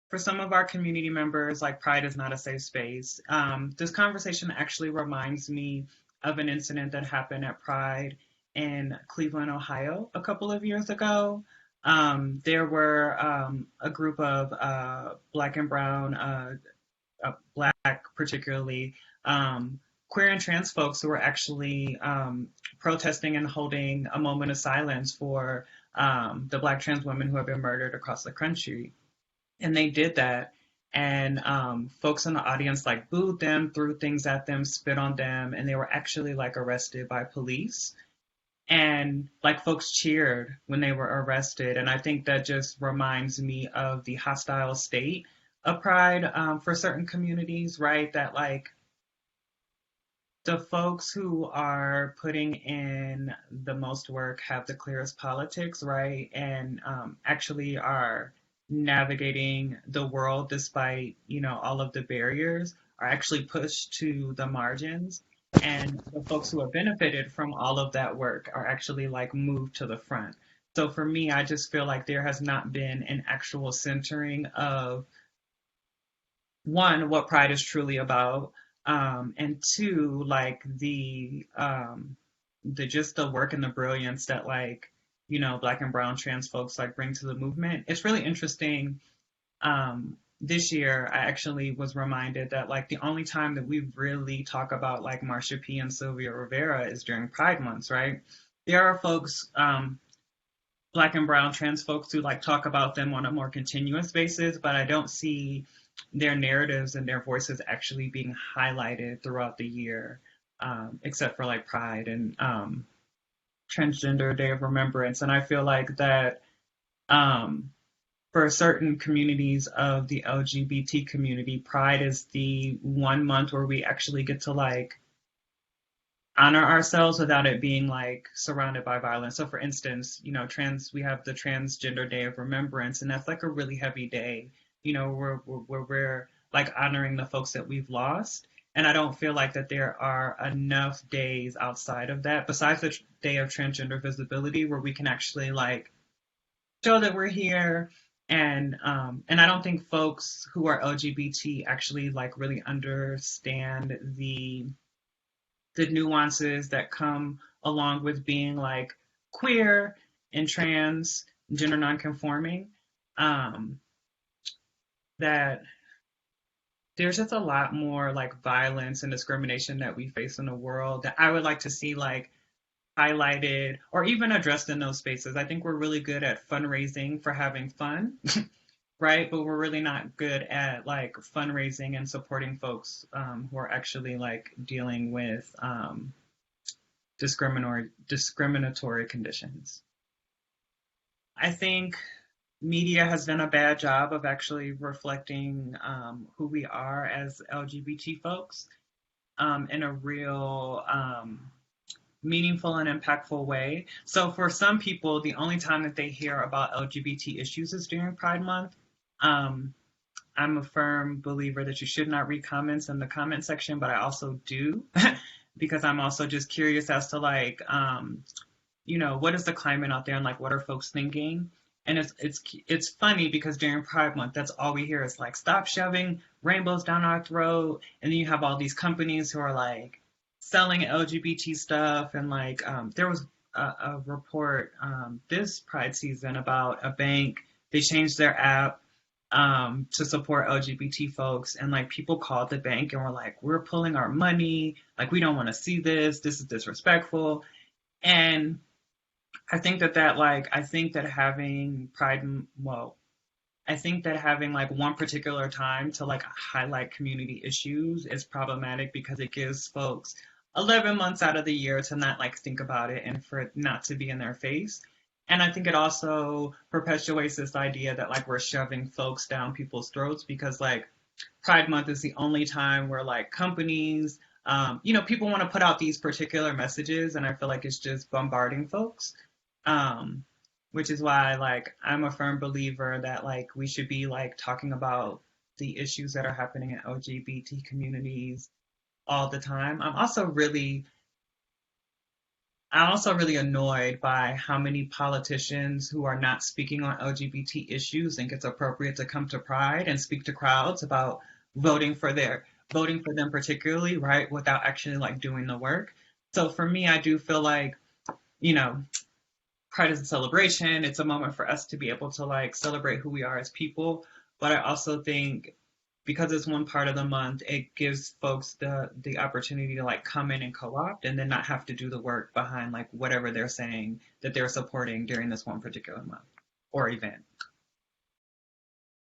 for some of our community members, like Pride is not a safe space. This conversation actually reminds me of an incident that happened at Pride in Cleveland, Ohio, a couple of years ago. There were a group of Black and Brown, Black particularly, queer and trans folks who were actually protesting and holding a moment of silence for the Black trans women who have been murdered across the country. And they did that. And folks in the audience like booed them, threw things at them, spit on them, and they were actually like arrested by police. And like folks cheered when they were arrested. And I think that just reminds me of the hostile state of pride for certain communities, right? That like the folks who are putting in the most work have the clearest politics, right? And actually are navigating the world despite, all of the barriers are actually pushed to the margins. And the folks who have benefited from all of that work are actually like moved to the front. So for me, I just feel like there has not been an actual centering of one, what pride is truly about, and two, like the just the work and the brilliance that like Black and Brown trans folks like bring to the movement. It's really interesting. This year, I actually was reminded that like the only time that we really talk about like Marsha P and Sylvia Rivera is during Pride months, right? There are folks, Black and Brown trans folks who like talk about them on a more continuous basis, but I don't see their narratives and their voices actually being highlighted throughout the year, except for like Pride and Transgender Day of Remembrance. And I feel like that for certain communities of the LGBT community, Pride is the one month where we actually get to like honor ourselves without it being like surrounded by violence. So for instance, we have the Transgender Day of Remembrance, and that's like a really heavy day, where we're like honoring the folks that we've lost. And I don't feel like that there are enough days outside of that, besides the day of transgender visibility, where we can actually like show that we're here. And I don't think folks who are LGBT actually like really understand the nuances that come along with being like queer and trans, gender nonconforming. That there's just a lot more like violence and discrimination that we face in the world that I would like to see like highlighted or even addressed in those spaces. I think we're really good at fundraising for having fun, right? But we're really not good at like fundraising and supporting folks who are actually like dealing with discriminatory conditions. I think media has done a bad job of actually reflecting who we are as LGBT folks in a real meaningful and impactful way. So for some people, the only time that they hear about LGBT issues is during Pride Month. I'm a firm believer that you should not read comments in the comment section, but I also do because I'm also just curious as to like, what is the climate out there and like what are folks thinking? And it's funny because during Pride Month, that's all we hear is like, stop shoving rainbows down our throat. And then you have all these companies who are like selling LGBT stuff. And like, there was a report this Pride season about a bank. They changed their app to support LGBT folks. And like people called the bank and were like, we're pulling our money. Like, we don't want to see this. This is disrespectful. And I think that having Pride, well, I think that having like one particular time to like highlight community issues is problematic because it gives folks 11 months out of the year to not like think about it and for it not to be in their face. And I think it also perpetuates this idea that like we're shoving folks down people's throats because like Pride Month is the only time where like companies, people want to put out these particular messages, and I feel like it's just bombarding folks. Which is why like I'm a firm believer that like we should be like talking about the issues that are happening in LGBT, community, communities, LGBT, communities, LGBT, communities, LGBT, communities, LGBT, communities, LGBT, communities, LGBT, communities, LGBT, communities, LGBT, communities, LGBT, communities, LGBT, communities, LGBT, communities, LGBT, communities, LGBT, communities, LGBT, communities, LGBT, communities, LGBT, communities, LGBT, communities, LGBT, communities, LGBT, communities, all the time. I'm also really I'm also really annoyed by how many politicians who are not speaking on LGBT issues think it's appropriate to come to Pride and speak to crowds about voting for their voting for them particularly, right, without actually like doing the work. So for me, I do feel like, you know, Pride is a celebration. It's a moment for us to be able to like celebrate who we are as people. But I also think because it's one part of the month, it gives folks the opportunity to like come in and co-opt and then not have to do the work behind like whatever they're saying that they're supporting during this one particular month or event.